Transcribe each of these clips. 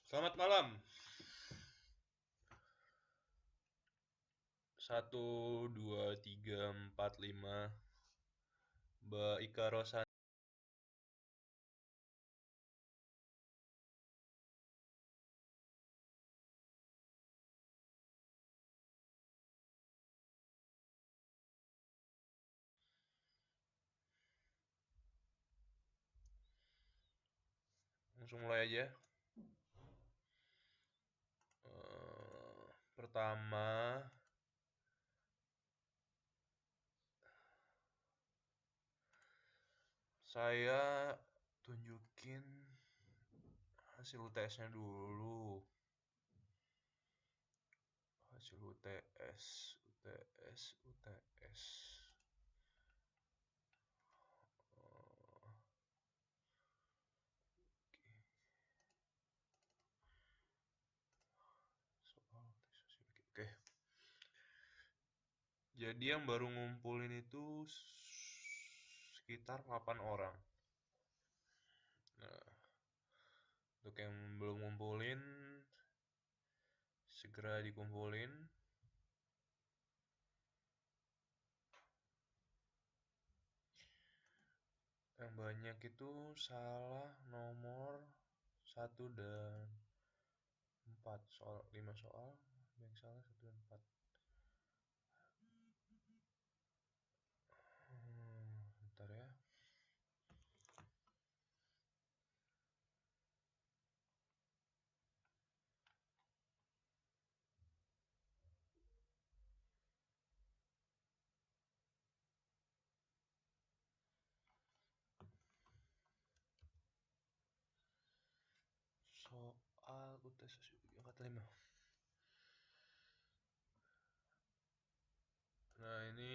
Selamat malam. Satu, dua, tiga, empat, lima. Mbak Ika Rosan. Langsung mulai aja. Pertama, saya tunjukin hasil UTS-nya dulu. Hasil UTS, UTS, UTS. Oh, oke. Soal tes sosiologi. Oke. Jadi yang baru ngumpulin itu sekitar 8 orang. Nah, untuk yang belum ngumpulin, segera dikumpulin. Yang banyak itu salah nomor 1 dan 4 soal, 5 soal yang salah 1 dan 4. Bentar ya. Soal UTS angkat 5. Nah, ini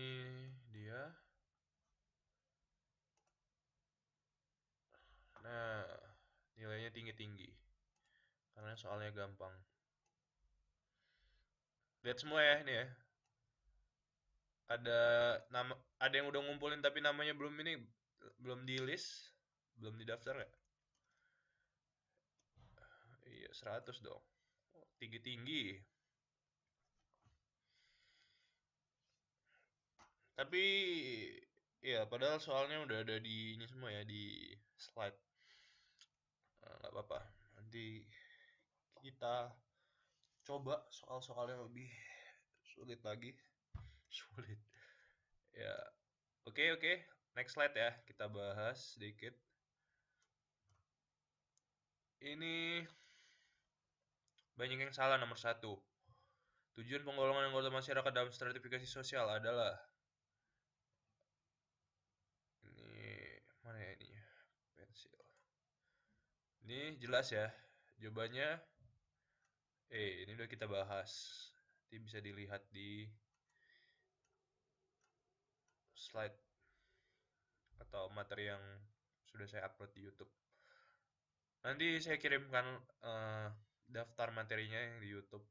dia. Nah, nilainya tinggi-tinggi karena soalnya gampang. Lihat semua ya ini ya. Ada ada yang udah ngumpulin tapi namanya belum di list, belum didaftar nggak? Iya, 100 dong. Oh, tinggi-tinggi. Tapi ya padahal soalnya udah ada di ini semua ya di slide. Nggak apa-apa. Nanti kita coba soal-soal yang lebih sulit lagi. Sulit. Ya, oke oke. Next slide ya. Kita bahas sedikit. Ini banyak yang salah nomor 1. Tujuan penggolongan anggota masyarakat dalam stratifikasi sosial adalah ini mana ya ininya? Pensil. Ini jelas ya. Jawabannya ini udah kita bahas. Nanti bisa dilihat di slide atau materi yang sudah saya upload di YouTube. Nanti saya kirimkan daftar materinya yang di YouTube.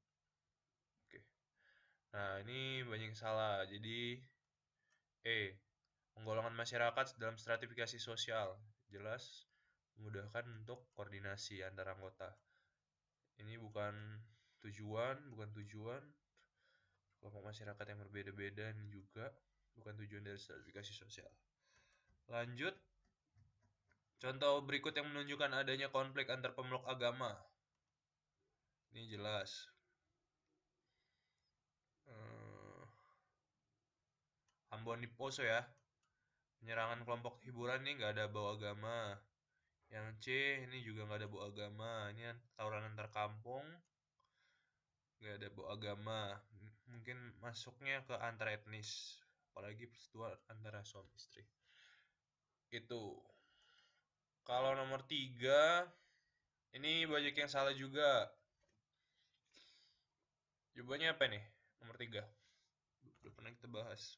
Oke. Nah, ini banyak yang salah. Jadi penggolongan masyarakat dalam stratifikasi sosial. Jelas memudahkan untuk koordinasi antar anggota. Ini bukan tujuan kelompok masyarakat yang berbeda-beda dan juga bukan tujuan dari stratifikasi sosial. Lanjut, contoh berikut yang menunjukkan adanya konflik antar pemeluk agama. Ini jelas. Ambon Poso ya. Penyerangan kelompok hiburan ini nggak ada bau agama. Yang C ini juga nggak ada bau agama. Ini tawuran antar kampung. Nggak ada bau agama. Mungkin masuknya ke antar etnis. Apalagi persetujuan antara suami istri. Itu. Kalau nomor 3, ini banyak yang salah juga. Jawabannya apa nih? Nomor 3. Udah pernah kita bahas.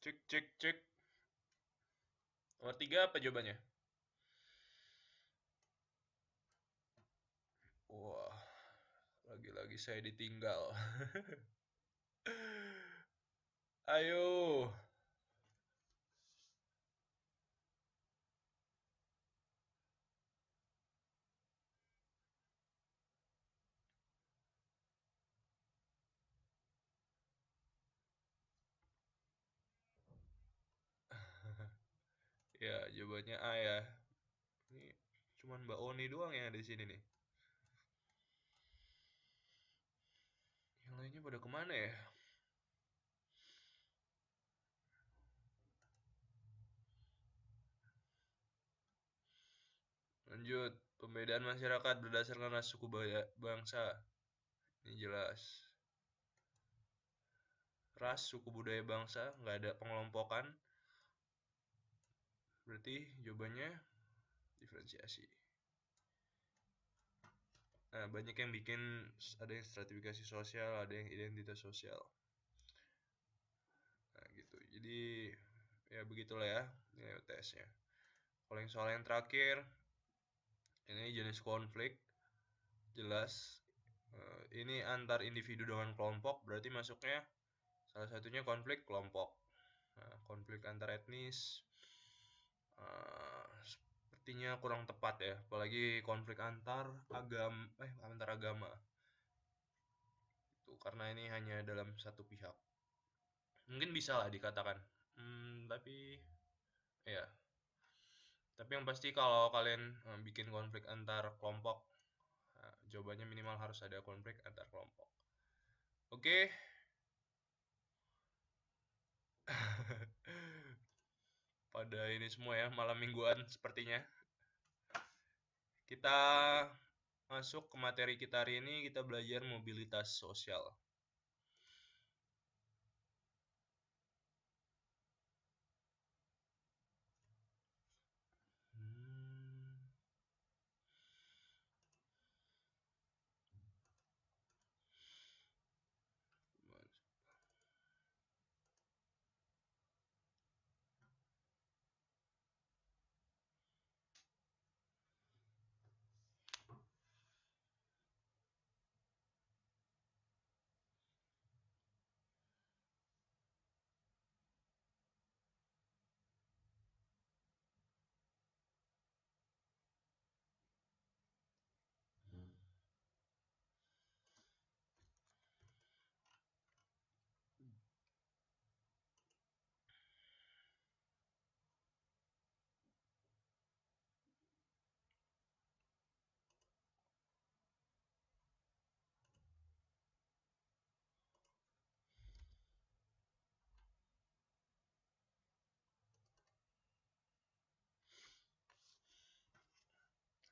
Cek, cek, cek. Nomor 3 apa jawabannya? Wah. lagi saya ditinggal. Ayo. Ya, jawabannya A ya. Ini cuman Mbak Oni doang yang ada di sini nih. Yang lainnya pada kemana ya? Lanjut, pembedaan masyarakat berdasarkan ras suku bangsa. Ini jelas. Ras, suku, budaya, bangsa, nggak ada pengelompokan. Berarti jawabannya diferensiasi. Nah, banyak yang bikin, ada yang stratifikasi sosial, ada yang identitas sosial. Nah, gitu. Jadi, ya begitulah ya, ini UTS-nya. Kalau yang soal yang terakhir, ini jenis konflik, jelas. Ini antar individu dengan kelompok, berarti masuknya salah satunya konflik kelompok. Nah, konflik antar etnis, sepertinya kurang tepat ya, apalagi konflik antar agama. Itu karena ini hanya dalam satu pihak. Mungkin bisa lah dikatakan. Tapi ya, tapi yang pasti kalau kalian bikin konflik antar kelompok, jawabannya minimal harus ada konflik antar kelompok. Oke. Pada ini semua ya, malam mingguan sepertinya. Kita masuk ke materi kita hari ini, kita belajar mobilitas sosial.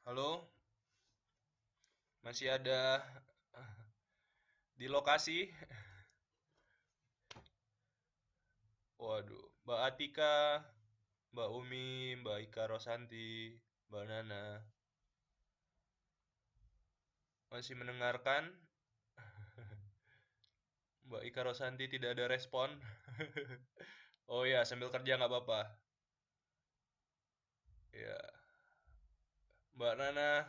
Halo, masih ada di lokasi? Waduh, Mbak Atika, Mbak Umi, Mbak Ika Rosanti, Mbak Nana, masih mendengarkan? Mbak Ika Rosanti tidak ada respon. Oh ya, sambil kerja nggak apa-apa. Ya, Mbak Nana,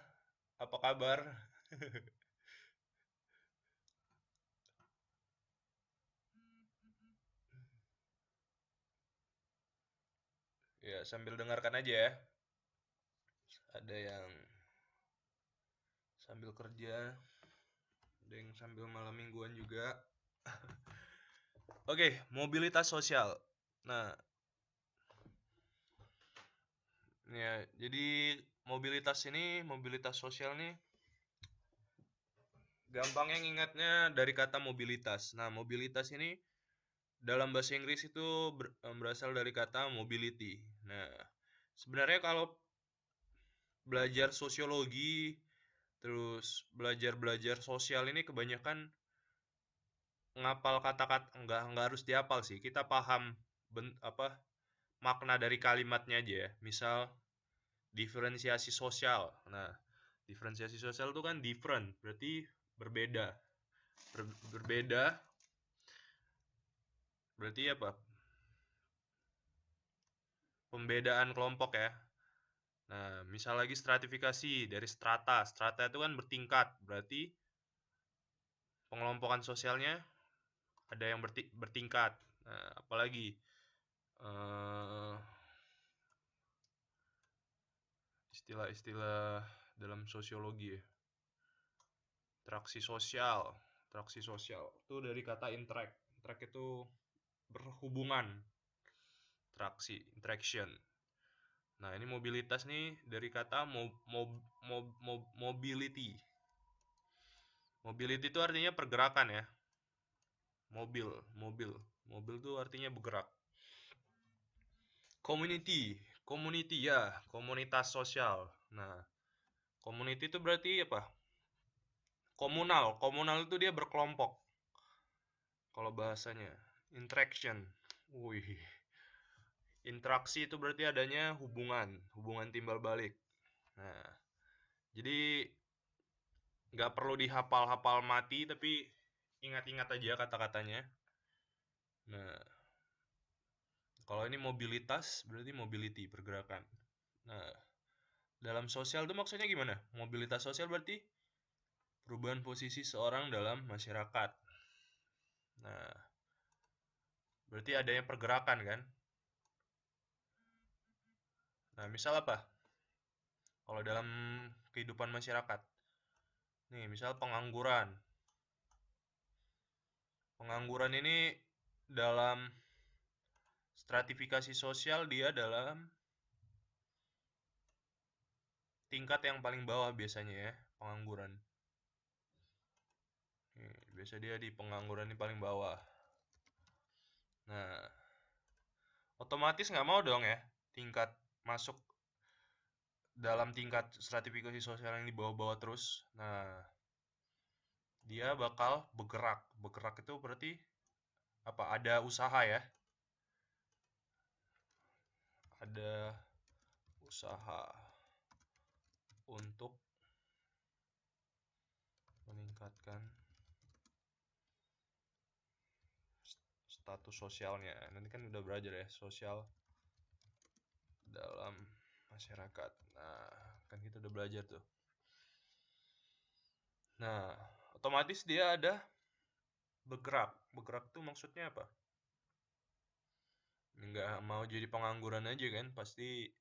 apa kabar? Ya, sambil dengarkan aja ya. Ada yang sambil kerja, ada yang sambil malam mingguan juga. Oke, mobilitas sosial. Nah, ya, jadi mobilitas sosial nih, gampangnya ngingatnya dari kata mobilitas. Nah, mobilitas ini dalam bahasa Inggris itu berasal dari kata mobility. Nah, sebenarnya kalau belajar sosiologi, terus belajar sosial ini kebanyakan ngapal kata-kata, nggak harus dihafal sih. Kita paham makna dari kalimatnya aja ya. Misal diferensiasi sosial. Nah, diferensiasi sosial itu kan different, berarti berbeda. Berbeda berarti apa? Pembedaan kelompok ya. Nah, misal lagi stratifikasi dari strata. Strata itu kan bertingkat, berarti pengelompokan sosialnya ada yang bertingkat. Nah, apalagi istilah-istilah dalam sosiologi ya. Interaksi sosial itu dari kata interact itu berhubungan, interaction. Nah, ini mobilitas nih dari kata mobility. Mobility itu artinya pergerakan ya. Mobil itu artinya bergerak. Community ya, komunitas sosial. Nah, community itu berarti apa? Komunal itu dia berkelompok. Kalau bahasanya, interaction. Wih. Interaksi itu berarti adanya hubungan timbal balik. Nah, jadi nggak perlu dihafal-hafal mati, tapi ingat-ingat aja kata-katanya. Nah, kalau ini mobilitas berarti mobility, pergerakan. Nah, dalam sosial itu maksudnya gimana? Mobilitas sosial berarti perubahan posisi seorang dalam masyarakat. Nah, berarti adanya pergerakan kan? Nah, misal apa? Kalau dalam kehidupan masyarakat. Nih, misal pengangguran. Pengangguran ini dalam stratifikasi sosial dia dalam tingkat yang paling bawah biasanya ya, pengangguran. Biasa dia di pengangguran ini paling bawah. Nah, otomatis nggak mau dong ya tingkat masuk dalam tingkat stratifikasi sosial yang di bawah-bawah terus. Nah, dia bakal bergerak. Bergerak itu berarti apa? Ada usaha ya. Ada usaha untuk meningkatkan status sosialnya. Nanti kan udah belajar ya, sosial dalam masyarakat. Nah, kan kita udah belajar tuh. Nah, otomatis dia ada bergerak. Bergerak tuh maksudnya apa? Nggak mau jadi pengangguran aja kan, pasti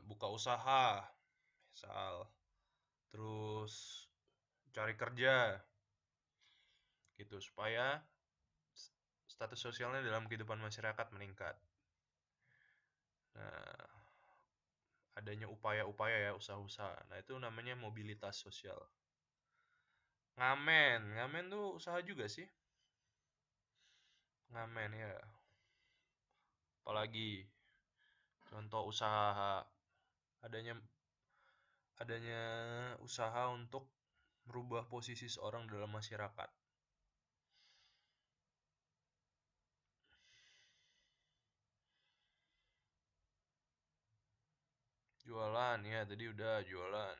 buka usaha, misal, terus cari kerja, gitu, supaya status sosialnya dalam kehidupan masyarakat meningkat. Nah, adanya upaya-upaya ya, usaha-usaha. Nah, itu namanya mobilitas sosial. Ngamen tuh usaha juga sih. Ngamen ya. Apalagi contoh usaha adanya adanya usaha untuk merubah posisi seorang dalam masyarakat. Jualan ya, tadi udah jualan.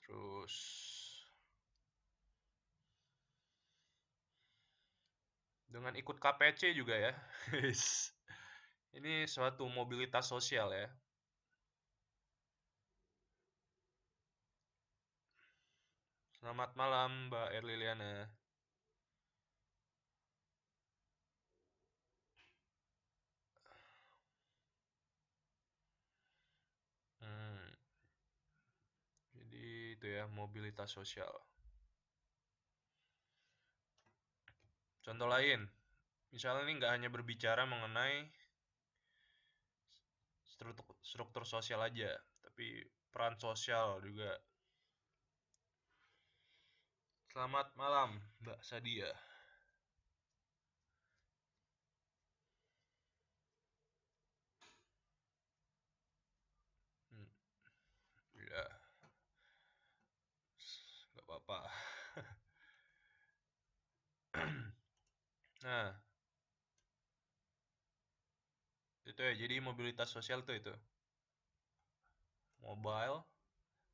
Terus dengan ikut KPC juga ya. Ini suatu mobilitas sosial ya. Selamat malam Mbak Erliliana. Hmm, jadi itu ya mobilitas sosial. Contoh lain, misalnya ini nggak hanya berbicara mengenai struktur sosial aja, tapi peran sosial juga. Selamat malam, Mbak Sadia. Hmm, ya, nggak apa-apa. Nah, itu ya, jadi mobilitas sosial tuh itu.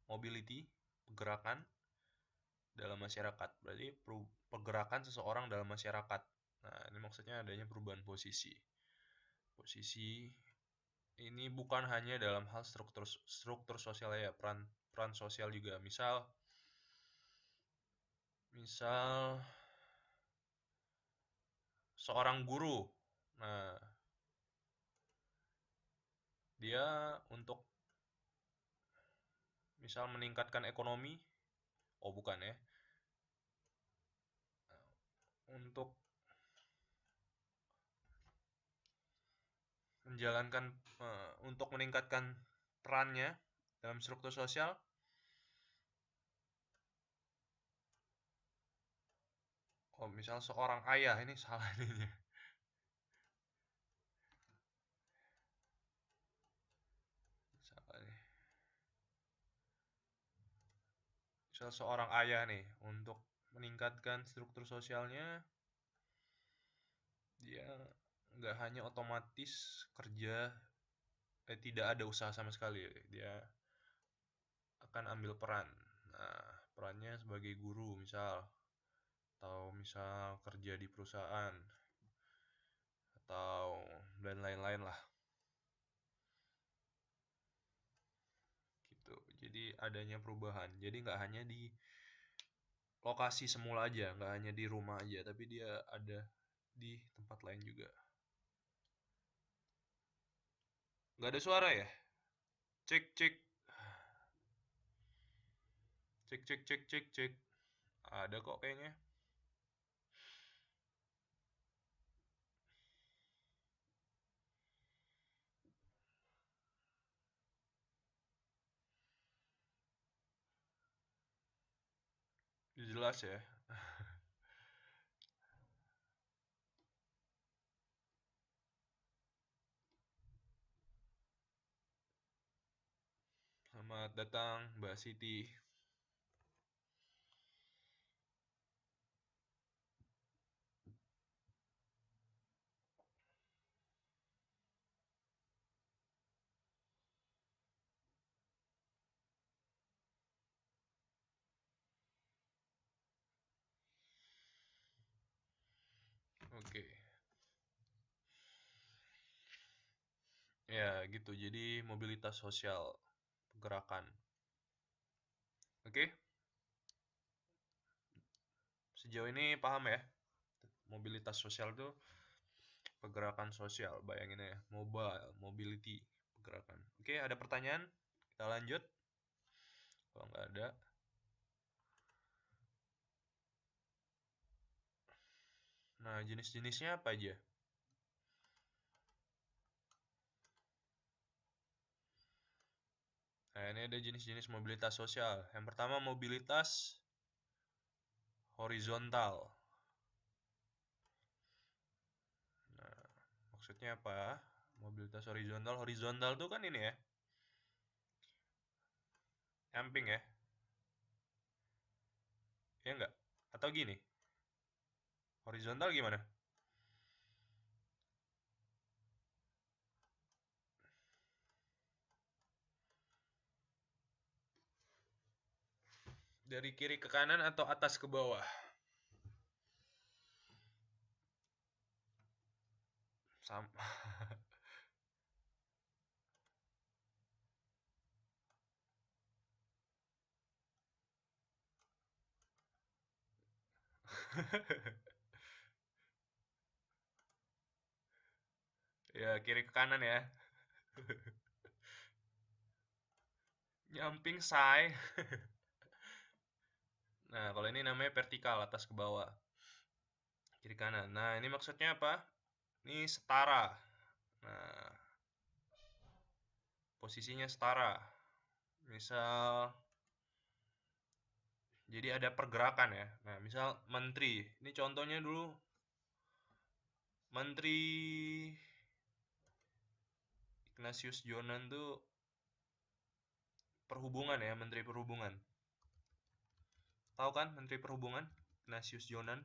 Mobility, pergerakan dalam masyarakat. Berarti pergerakan seseorang dalam masyarakat. Nah, ini maksudnya adanya perubahan posisi. Posisi ini bukan hanya dalam hal struktur sosial ya, peran sosial juga. Misal Misal seorang guru. Nah, dia untuk misal meningkatkan ekonomi. Oh, bukan ya. Untuk menjalankan untuk meningkatkan perannya dalam struktur sosial. Oh, misal seorang ayah, ini salah ini. Salah nih. Misal seorang ayah nih, untuk meningkatkan struktur sosialnya, dia nggak hanya otomatis kerja, tidak ada usaha sama sekali. Dia akan ambil peran. Nah, perannya sebagai guru misal, atau misal kerja di perusahaan, atau dan lain-lain lah. Gitu. Jadi adanya perubahan. Jadi nggak hanya di lokasi semula aja, nggak hanya di rumah aja, tapi dia ada di tempat lain juga. Nggak ada suara ya? Cek, cek. Cek, cek, cek, cek, cek. Ada kok kayaknya. Jelas ya. Selamat datang Mbak Siti. Oke. Ya, gitu. Jadi mobilitas sosial, pergerakan. Oke? Sejauh ini paham ya? Mobilitas sosial itu pergerakan sosial, bayangin ya. Mobile, mobility, pergerakan. Oke, ada pertanyaan? Kita lanjut. Kalau nggak ada, nah jenis-jenisnya apa aja? Nah, ini ada jenis-jenis mobilitas sosial. Yang pertama mobilitas horizontal. Nah, maksudnya apa? Mobilitas horizontal. Horizontal tuh kan ini ya, nyamping ya. Ya enggak? Atau gini, horizontal gimana? Dari kiri ke kanan atau atas ke bawah? Sama. Ya, kiri ke kanan ya. Nyamping say. Nah, kalau ini namanya vertikal, atas ke bawah. Kiri kanan. Nah, ini maksudnya apa? Ini setara. Nah, posisinya setara. Misal, jadi ada pergerakan ya. Nah, misal menteri. Ini contohnya dulu, Menteri Ignatius Jonan tuh perhubungan ya, Menteri Perhubungan. Tahu kan Menteri Perhubungan? Ignatius Jonan.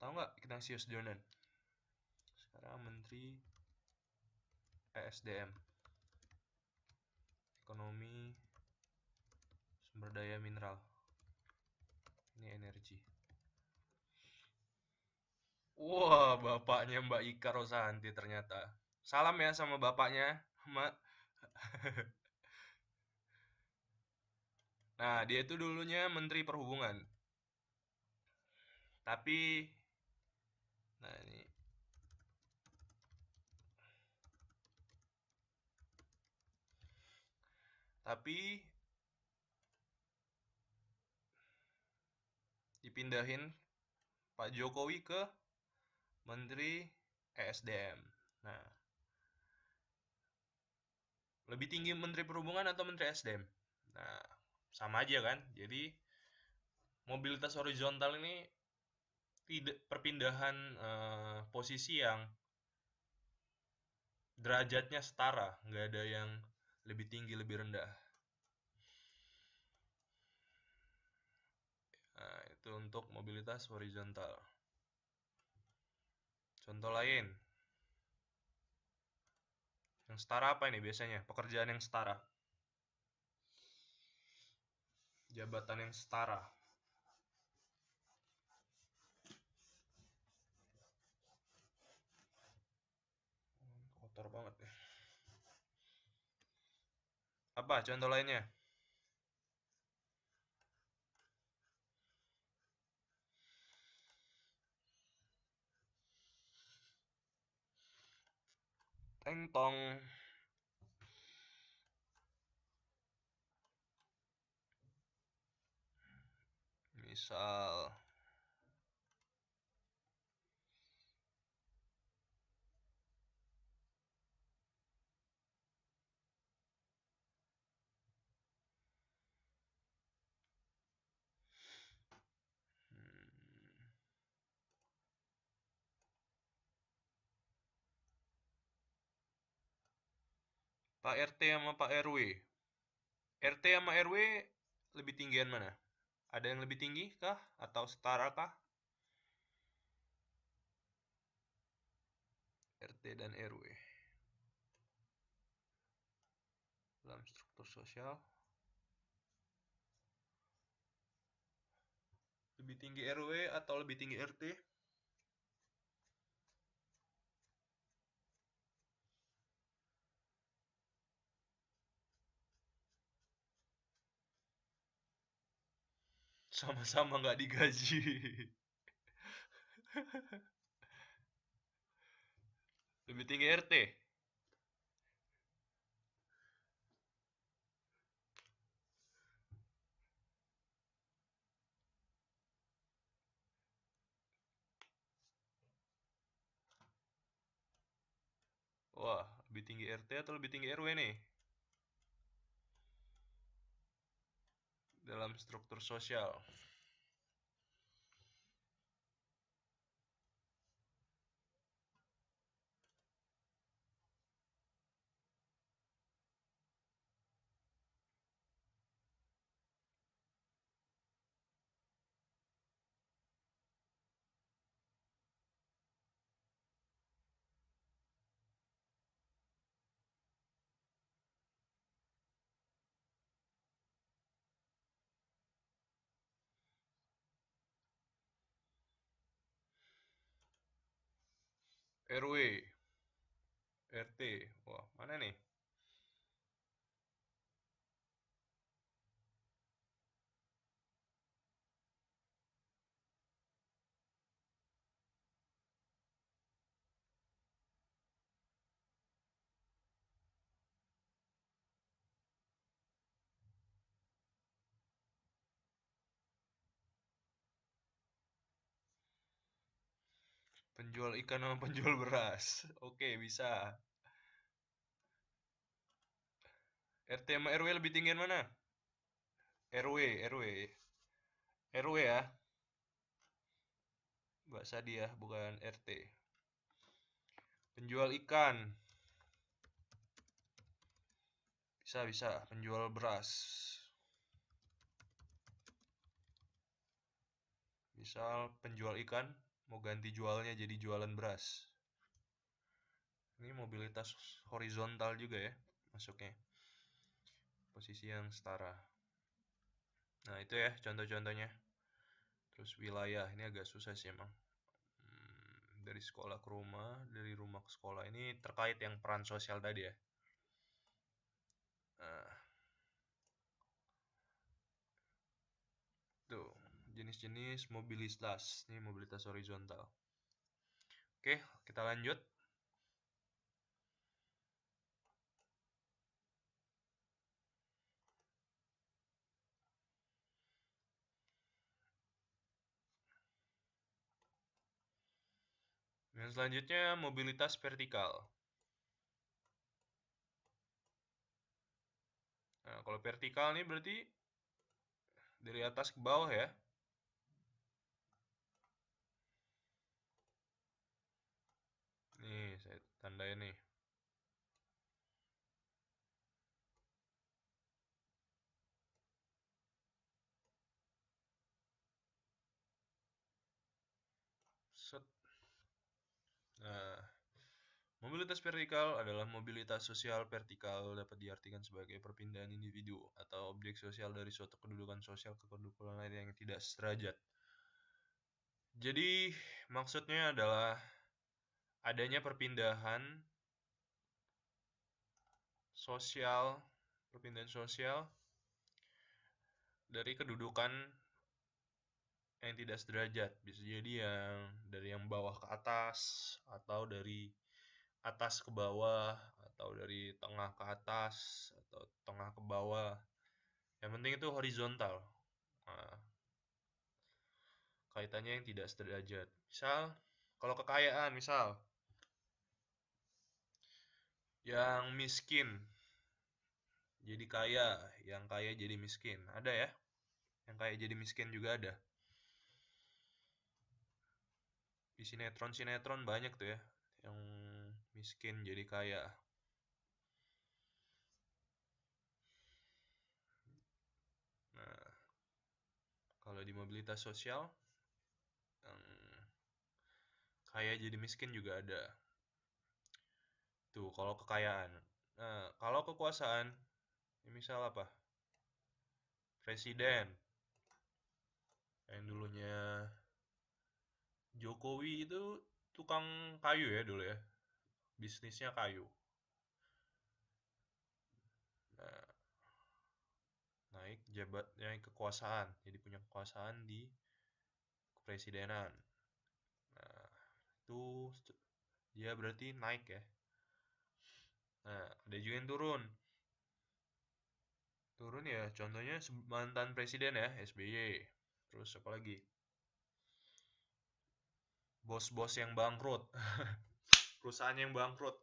Tahu nggak Ignatius Jonan? Sekarang Menteri ESDM. Ekonomi Sumber Daya Mineral. Ini energi. Wah, bapaknya Mbak Ika Rosanti ternyata. Salam ya sama bapaknya, Mbak. Nah, dia itu dulunya Menteri Perhubungan. Tapi, nah ini, tapi dipindahin Pak Jokowi ke Menteri ESDM. Nah, lebih tinggi Menteri Perhubungan atau Menteri ESDM? Nah, sama aja kan? Jadi, mobilitas horizontal ini tidak perpindahan posisi yang derajatnya setara, nggak ada yang lebih tinggi lebih rendah. Nah, itu untuk mobilitas horizontal. Contoh lain, yang setara apa ini biasanya? Pekerjaan yang setara, jabatan yang setara. Kotor banget ya. Apa contoh lainnya? Teng tong. Misal, hmm, Pak RT sama Pak RW. RT sama RW lebih tinggian mana? Ada yang lebih tinggi kah? Atau setara kah? RT dan RW. Dalam struktur sosial. Lebih tinggi RW atau lebih tinggi RT? Sama-sama nggak digaji. Lebih tinggi RT. Wah, lebih tinggi RT atau lebih tinggi RW nih? Dalam struktur sosial. RW, RT. Wah, mana nih? Penjual ikan sama penjual beras. Oke, bisa. RT sama RW lebih tinggian mana? RW, RW. RW ya. Mbak Sadiah, bukan RT. Penjual ikan. Bisa. Penjual beras. Misal penjual ikan mau ganti jualnya jadi jualan beras. Ini mobilitas horizontal juga ya masuknya. Posisi yang setara. Nah, itu ya contoh-contohnya. Terus wilayah, ini agak susah sih emang. Dari sekolah ke rumah, dari rumah ke sekolah. Ini terkait yang peran sosial tadi ya. Nah, jenis-jenis mobilitas. Ini mobilitas horizontal. Oke, kita lanjut. Yang selanjutnya mobilitas vertikal. Nah, kalau vertikal nih berarti dari atas ke bawah ya. Nih, saya tandain nih. Set. Nah, mobilitas vertikal adalah mobilitas sosial vertikal dapat diartikan sebagai perpindahan individu atau objek sosial dari suatu kedudukan sosial ke kedudukan lain yang tidak sederajat. Jadi, maksudnya adalah adanya perpindahan sosial dari kedudukan yang tidak sederajat. Bisa jadi yang dari yang bawah ke atas, atau dari atas ke bawah, atau dari tengah ke atas, atau tengah ke bawah. Yang penting itu horizontal. Nah, kaitannya yang tidak sederajat. Misal, kalau kekayaan, misal yang miskin jadi kaya, yang kaya jadi miskin. Ada ya? Yang kaya jadi miskin juga ada. Di sinetron-sinetron banyak tuh ya, yang miskin jadi kaya. Nah, kalau di mobilitas sosial, yang kaya jadi miskin juga ada. Tuh, kalau kekayaan. Nah, kalau kekuasaan, misal apa? Presiden, yang dulunya Jokowi itu tukang kayu ya dulu ya. Bisnisnya kayu. Nah, naik kekuasaan. Jadi punya kekuasaan di kepresidenan. Nah, itu dia berarti naik ya. Nah, ada juga yang turun. Turun ya, contohnya mantan presiden ya, SBY. Terus apa lagi? Bos-bos yang bangkrut. Perusahaan yang bangkrut.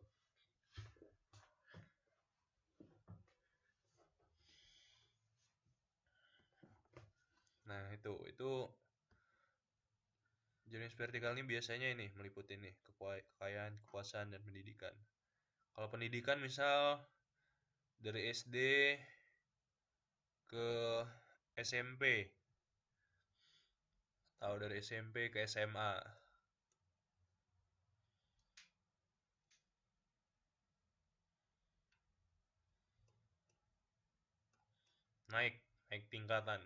Nah, itu jenis vertikal ini biasanya ini meliputi nih kekayaan, kekuasaan, dan pendidikan. Kalau pendidikan misal dari SD ke SMP, atau dari SMP ke SMA. Naik tingkatan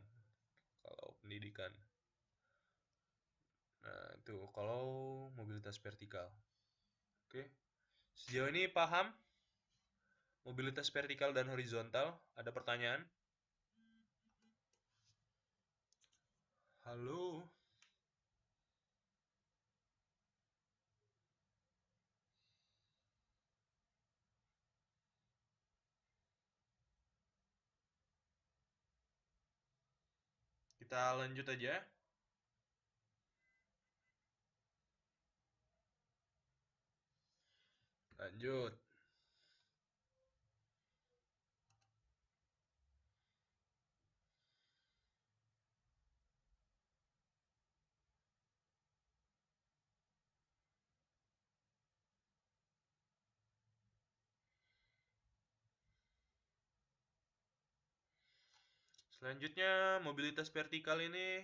kalau pendidikan. Nah, itu kalau mobilitas vertikal. Oke. Sejauh ini paham mobilitas vertikal dan horizontal? Ada pertanyaan? Halo. Kita lanjut aja. Lanjut. Selanjutnya, mobilitas vertikal ini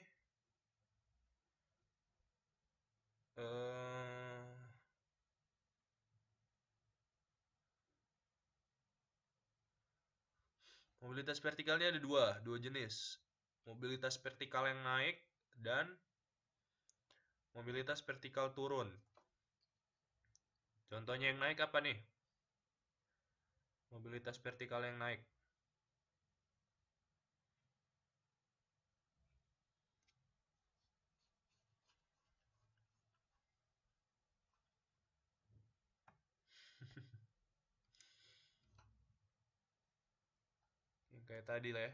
eh, mobilitas vertikalnya ada dua jenis. Mobilitas vertikal yang naik dan mobilitas vertikal turun. Contohnya yang naik apa nih? Mobilitas vertikal yang naik. kayak tadi lah ya.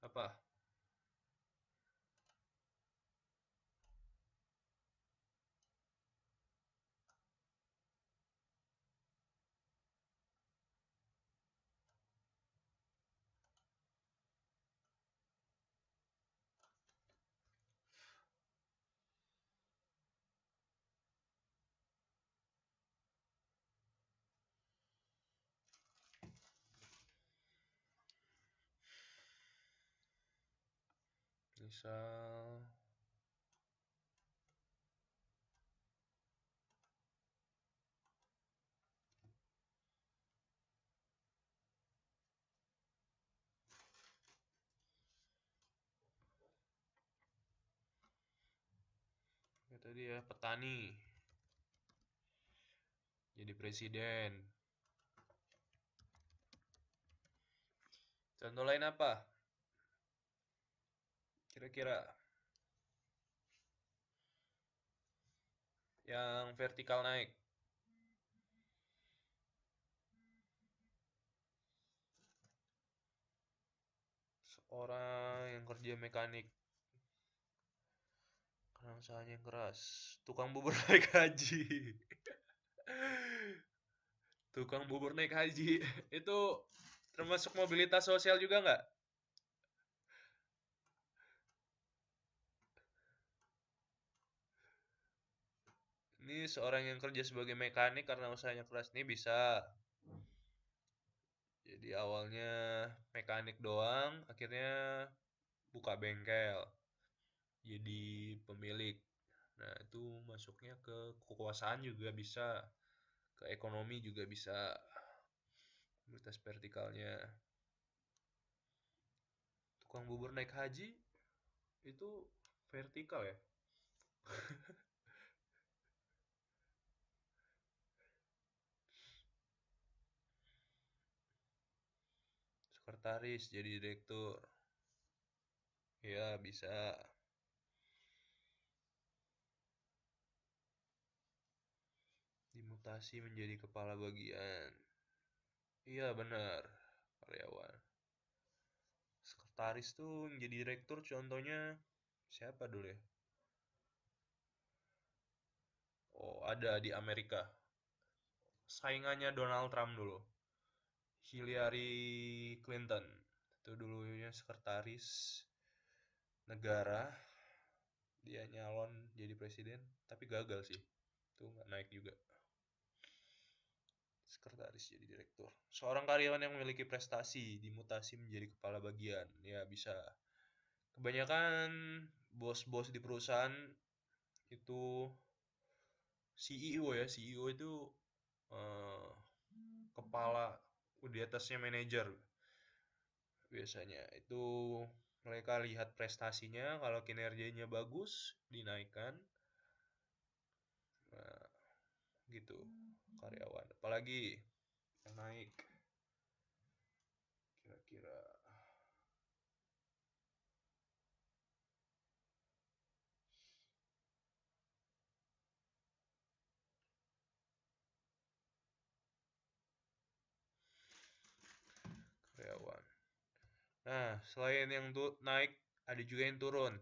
Apa? Misal kayak tadi ya, petani jadi presiden. Contoh lain apa? Kira-kira yang vertikal naik. Seorang yang kerja mekanik karena usahanya yang keras. Tukang bubur naik haji. Tukang bubur naik haji. Itu termasuk mobilitas sosial juga nggak? Ini seorang yang kerja sebagai mekanik karena usahanya keras ini bisa. Jadi awalnya mekanik doang, akhirnya buka bengkel. Jadi pemilik. Nah, itu masuknya ke kekuasaan juga bisa, ke ekonomi juga bisa. Mobilitas vertikalnya. Tukang bubur naik haji itu vertikal ya. Sekretaris jadi direktur. Ya, bisa. Dimutasi menjadi kepala bagian. Iya, benar. Karyawan. Sekretaris tuh menjadi direktur contohnya siapa dulu ya? Oh, ada di Amerika. Saingannya Donald Trump dulu. Hillary Clinton. Itu dulunya sekretaris negara. Dia nyalon jadi presiden, tapi gagal sih. Itu nggak naik juga. Sekretaris jadi direktur. Seorang karyawan yang memiliki prestasi dimutasi menjadi kepala bagian. Ya, bisa. Kebanyakan bos-bos di perusahaan itu CEO ya. CEO itu eh, kepala di atasnya manajer biasanya. Itu mereka lihat prestasinya, kalau kinerjanya bagus dinaikkan. Nah, gitu karyawan. Apalagi yang naik kira-kira karyawan. Nah, selain yang tuh naik, ada juga yang turun.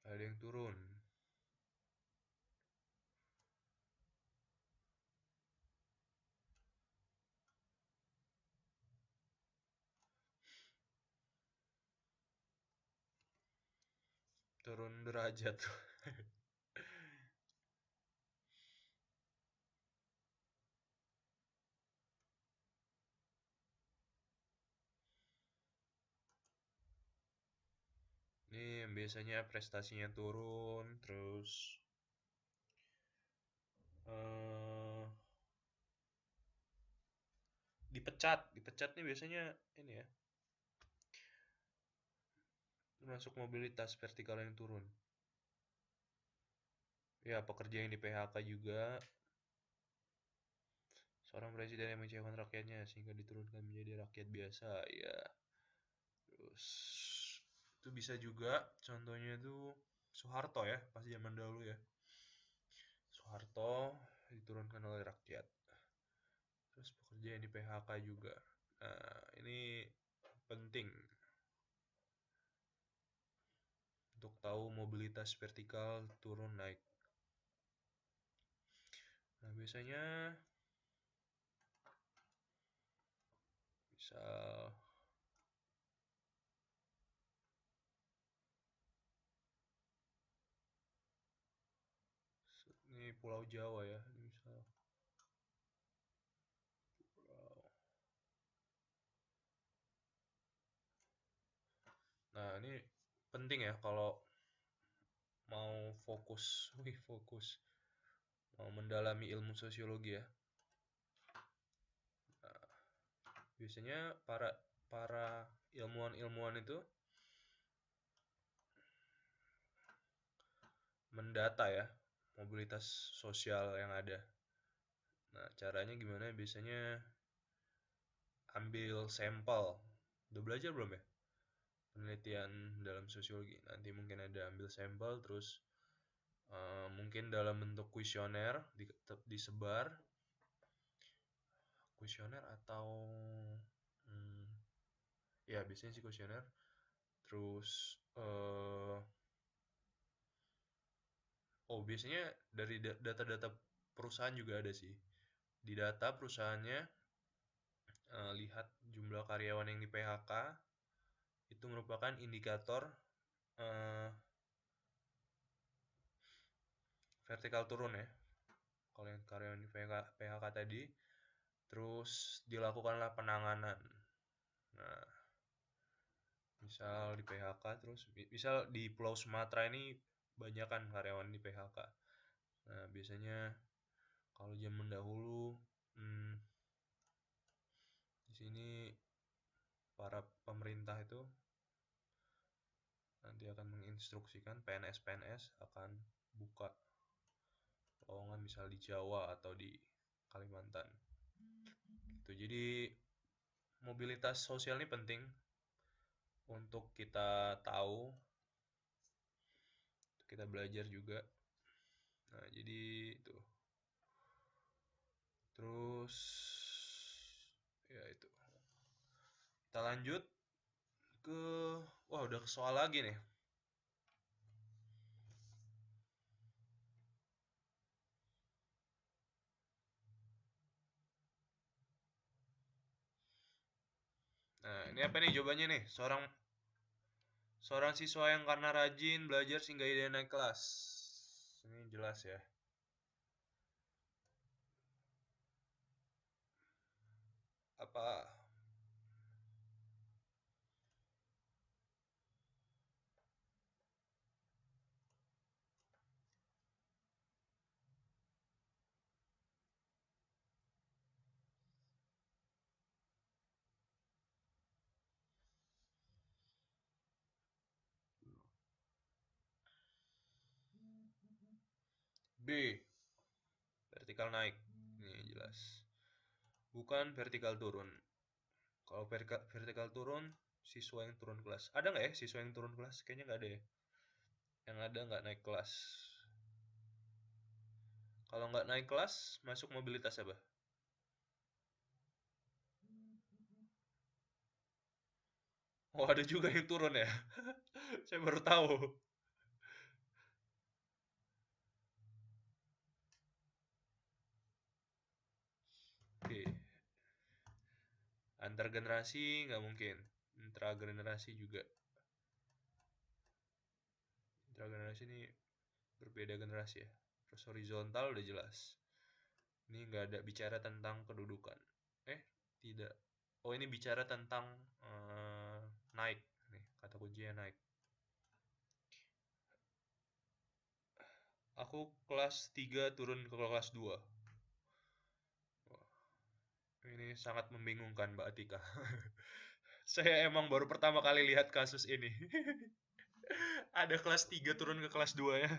Ada yang turun. Turun derajat. Ini yang biasanya prestasinya turun, terus eh dipecat. Dipecat nih biasanya ini ya, termasuk mobilitas vertikal yang turun. Ya, pekerja yang di PHK juga. Seorang presiden yang mengecewakan rakyatnya sehingga diturunkan menjadi rakyat biasa. Ya, Terus itu bisa juga contohnya tuh Soeharto ya, pas zaman dahulu ya. Soeharto diturunkan oleh rakyat. Terus pekerja yang di PHK juga. Nah, ini penting untuk tahu mobilitas vertikal turun naik. Nah, biasanya misal ini Pulau Jawa ya, ini misal pulau. Nah, ini penting ya kalau mau fokus, fokus mau mendalami ilmu sosiologi ya. Nah, biasanya para para ilmuwan-ilmuwan itu mendata ya mobilitas sosial yang ada. Nah, caranya gimana? Biasanya ambil sampel. Udah belajar belum ya? Penelitian dalam sosiologi. Nanti mungkin ada ambil sampel terus mungkin dalam bentuk kuesioner disebar kuesioner atau hmm, ya biasanya sih kuesioner terus oh biasanya dari data-data perusahaan juga ada sih di data perusahaannya lihat jumlah karyawan yang di PHK itu merupakan indikator eh, vertikal turun ya kalau yang karyawan di PHK tadi terus dilakukanlah penanganan. Nah, misal di PHK terus misal di Pulau Sumatera ini banyak kan karyawan di PHK. Nah, biasanya kalau zaman dahulu di sini para pemerintah itu nanti akan menginstruksikan PNS-PNS akan buka lowongan misal di Jawa atau di Kalimantan. Gitu. Jadi mobilitas sosial ini penting untuk kita tahu, untuk kita belajar juga. Nah, jadi itu. Terus ya itu. Kita lanjut ke wah udah ke soal lagi nih. Nah, ini apa nih jawabannya nih? Seorang seorang siswa yang karena rajin belajar sehingga dia naik kelas. Ini jelas ya. Apa? B. Vertikal naik. Ini jelas. Bukan vertikal turun. Kalau vertikal turun, siswa yang turun kelas. Ada nggak ya siswa yang turun kelas? Kayaknya nggak ada ya. Yang ada nggak naik kelas. Kalau nggak naik kelas, masuk mobilitas apa? Oh, ada juga yang turun ya. Saya baru tahu. Oke. Antar generasi nggak mungkin. Intragenerasi juga. Intragenerasi ini berbeda generasi ya. Terus horizontal udah jelas. Ini nggak ada bicara tentang kedudukan. Tidak. Oh, ini bicara tentang naik. Nih, kata kuncinya naik. Aku kelas 3 turun ke kelas 2. Wah, ini sangat membingungkan Mbak Atika. Saya emang baru pertama kali lihat kasus ini. Ada kelas 3 turun ke kelas 2 ya.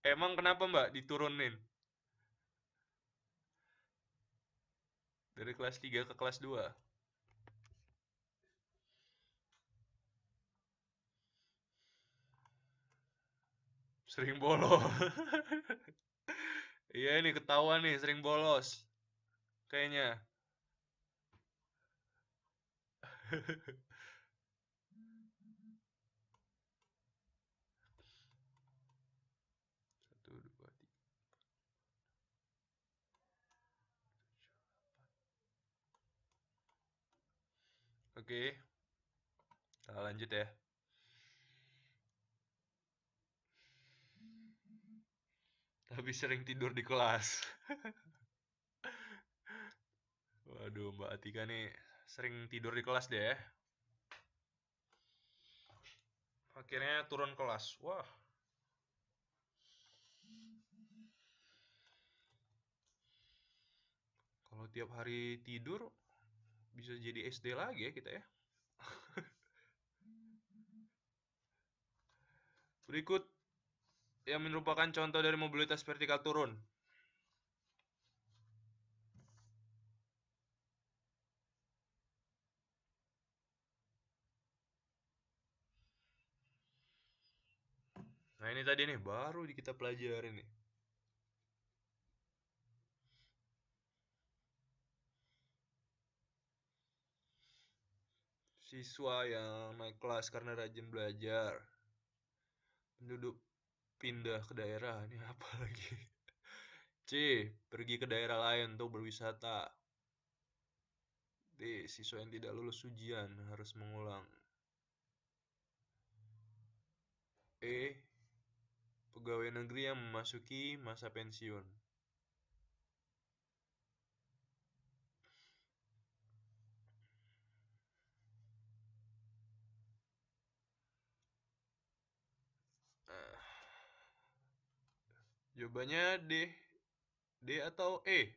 Emang kenapa Mbak diturunin dari kelas 3 ke kelas 2? Sering bolos. Iya ini ketahuan nih sering bolos. Kayaknya. Satu, dua, tiga. Oke, kita lanjut ya. Tapi sering tidur di kelas. Waduh, Mbak Atika nih sering tidur di kelas deh ya. Akhirnya turun kelas. Wah, kalau tiap hari tidur bisa jadi SD lagi ya kita ya. Berikut yang merupakan contoh dari mobilitas vertikal turun. Nah ini tadi nih baru kita pelajari nih. Siswa yang naik kelas karena rajin belajar. Penduduk pindah ke daerah. Ini apa lagi? C. Pergi ke daerah lain untuk berwisata. D. Siswa yang tidak lulus ujian harus mengulang. E. Pegawai negeri yang memasuki masa pensiun. Nah, jawabannya D. D atau E?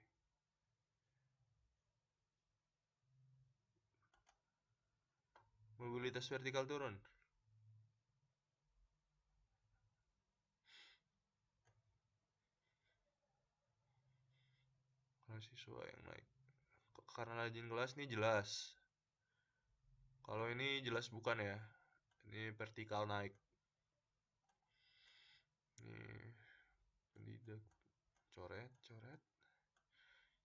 Mobilitas vertikal turun. Kalau siswa yang naik karena rajin kelas nih jelas. Kalau ini jelas bukan ya. Ini vertikal naik. Ini pendidik coret, coret.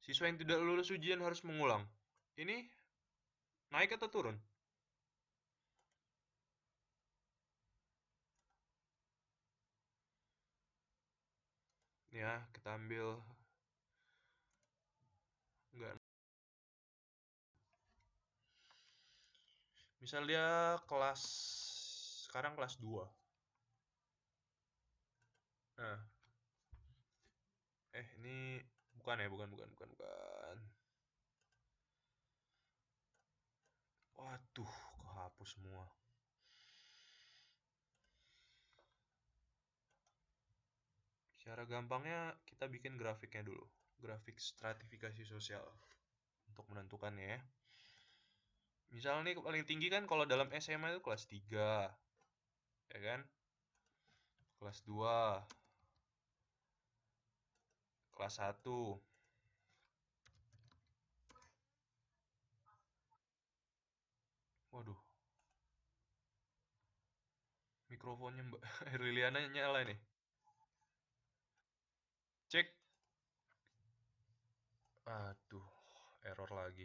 Siswa yang tidak lulus ujian harus mengulang. Ini naik atau turun? Ya, kita ambil enggak. Misal dia kelas sekarang kelas 2. Nah, ini bukan ya, bukan. Waduh, kehapus semua. Cara gampangnya kita bikin grafiknya dulu. Grafik stratifikasi sosial untuk menentukannya ya. Misal nih paling tinggi kan kalau dalam SMA itu kelas 3, ya kan? Kelas 2, kelas 1. Waduh, mikrofonnya Mbak Riliana nyala nih. Cek. Aduh, error lagi.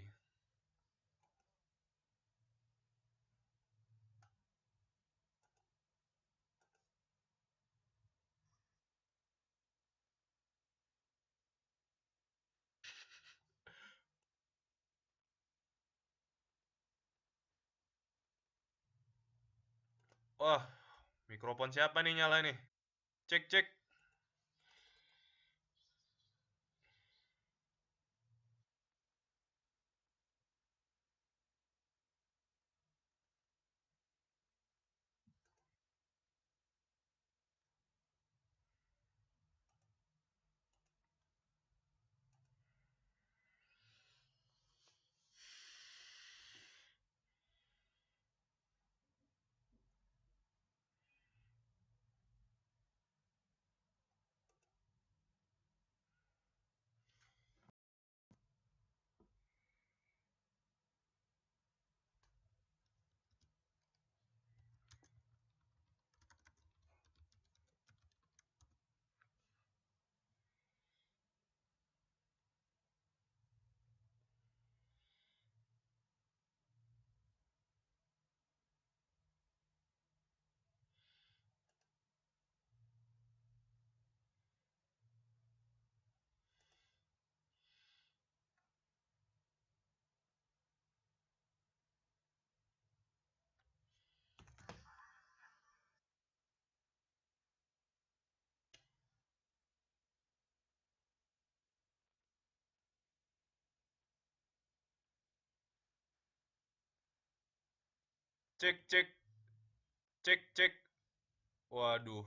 Wah, mikrofon siapa nih nyala nih? Cek, cek. Cek, cek, cek, cek. Waduh.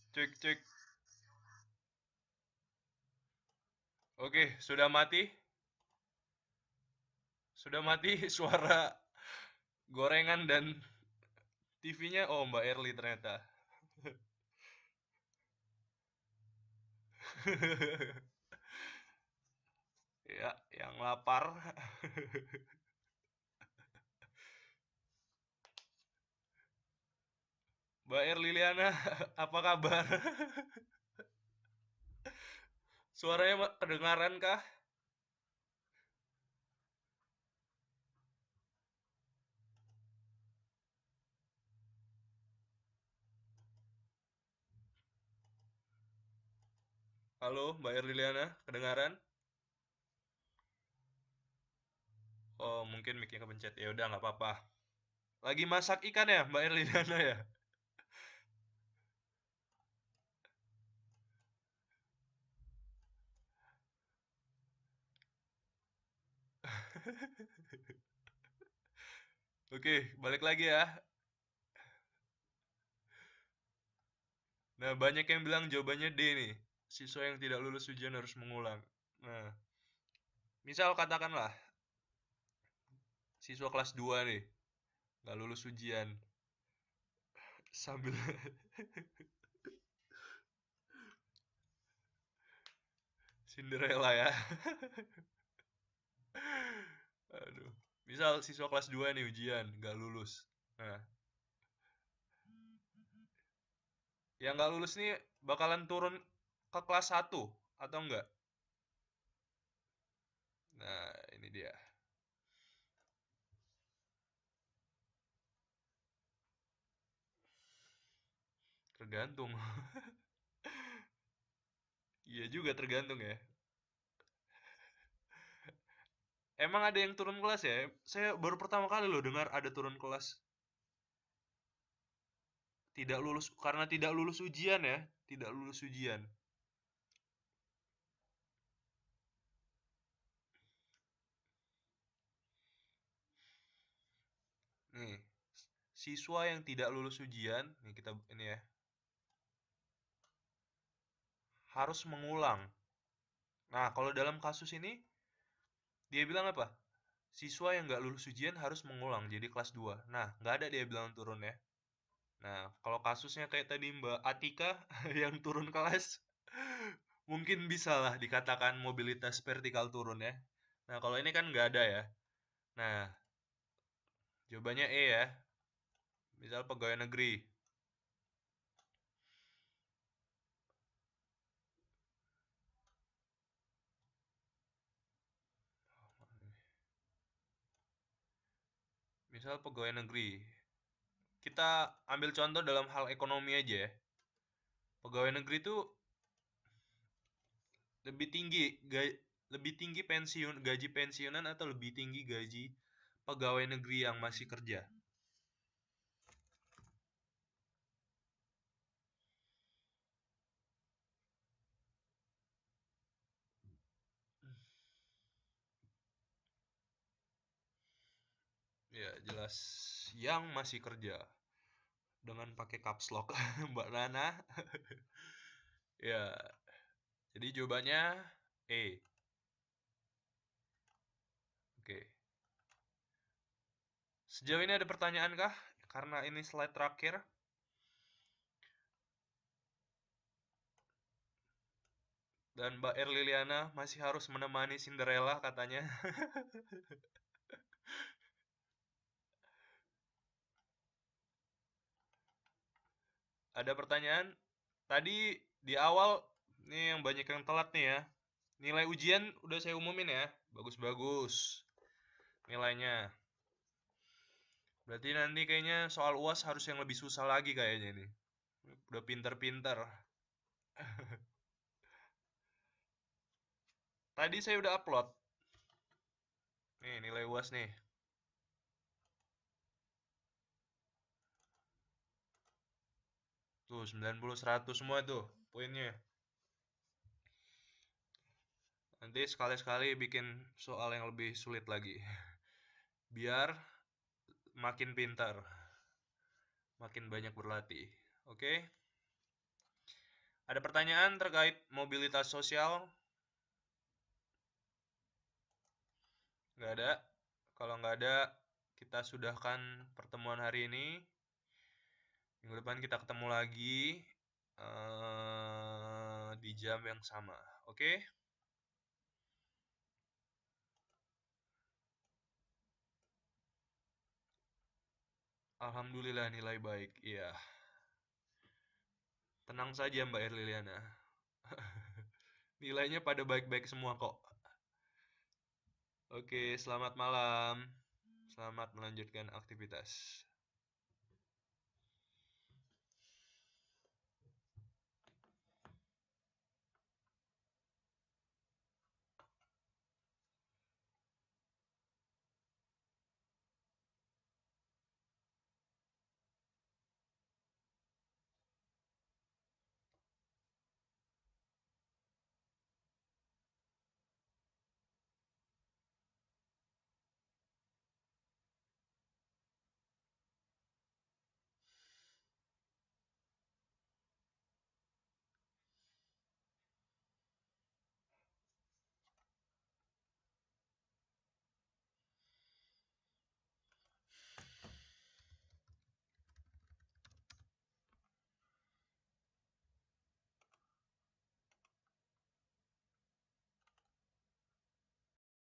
Cek, cek. Oke, sudah mati. Sudah mati suara gorengan dan TV-nya. Oh, Mbak Erli ternyata. Ya, yang lapar. Mbak Erliliana, apa kabar? Suaranya kedengaran kah? Halo, Mbak Erliliana, kedengaran? Oh, mungkin mic-nya kepencet. Ya udah, nggak apa-apa. Lagi masak ikan ya, Mbak Erliliana ya? Oke, balik lagi ya. Nah, banyak yang bilang jawabannya D nih. Siswa yang tidak lulus ujian harus mengulang. Nah, misal katakanlah siswa kelas 2 nih, nggak lulus ujian. Sambil Cinderella ya. Aduh. Misal siswa kelas 2 nih ujian, nggak lulus. Nah, yang nggak lulus nih bakalan turun ke kelas 1 atau enggak? Nah, ini dia. Tergantung. Iya juga tergantung ya. Emang ada yang turun kelas ya? Saya baru pertama kali loh dengar ada turun kelas. Tidak lulus karena tidak lulus ujian ya, tidak lulus ujian. Nih, siswa yang tidak lulus ujian, nih kita ini ya, harus mengulang. Nah, kalau dalam kasus ini dia bilang apa? Siswa yang nggak lulus ujian harus mengulang jadi kelas 2. Nah, nggak ada dia bilang turun ya. Nah, kalau kasusnya kayak tadi Mbak Atika yang turun kelas, mungkin bisa lah dikatakan mobilitas vertikal turun ya. Nah, kalau ini kan nggak ada ya. Nah, jawabannya E ya. Misal pegawai negeri. Misal pegawai negeri. Kita ambil contoh dalam hal ekonomi aja ya. Pegawai negeri itu lebih tinggi lebih tinggi gaji pensiunan atau lebih tinggi gaji pegawai negeri yang masih kerja? Ya, jelas yang masih kerja dengan pakai caps lock Mbak Nana. Ya, jadi jawabannya E. Oke. Sejauh ini ada pertanyaan kah? Karena ini slide terakhir. Dan Mbak Erliliana masih harus menemani Cinderella katanya. Ada pertanyaan? Tadi di awal, nih yang banyak yang telat nih ya. Nilai ujian udah saya umumin ya. Bagus-bagus nilainya. Berarti nanti kayaknya soal UAS harus yang lebih susah lagi kayaknya nih. Udah pinter-pinter. Tadi saya udah upload. Nih nilai UAS nih. Tuh 90 100 semua tuh poinnya. Nanti sekali-sekali bikin soal yang lebih sulit lagi. Biar makin pintar, makin banyak berlatih. Oke? Ada pertanyaan terkait mobilitas sosial? Nggak ada. Kalau nggak ada, kita sudahkan pertemuan hari ini. Minggu depan kita ketemu lagi di jam yang sama. Oke? Alhamdulillah nilai baik. Iya. Tenang saja Mbak Erliliana. Nilainya pada baik-baik semua kok. Oke, selamat malam. Selamat melanjutkan aktivitas.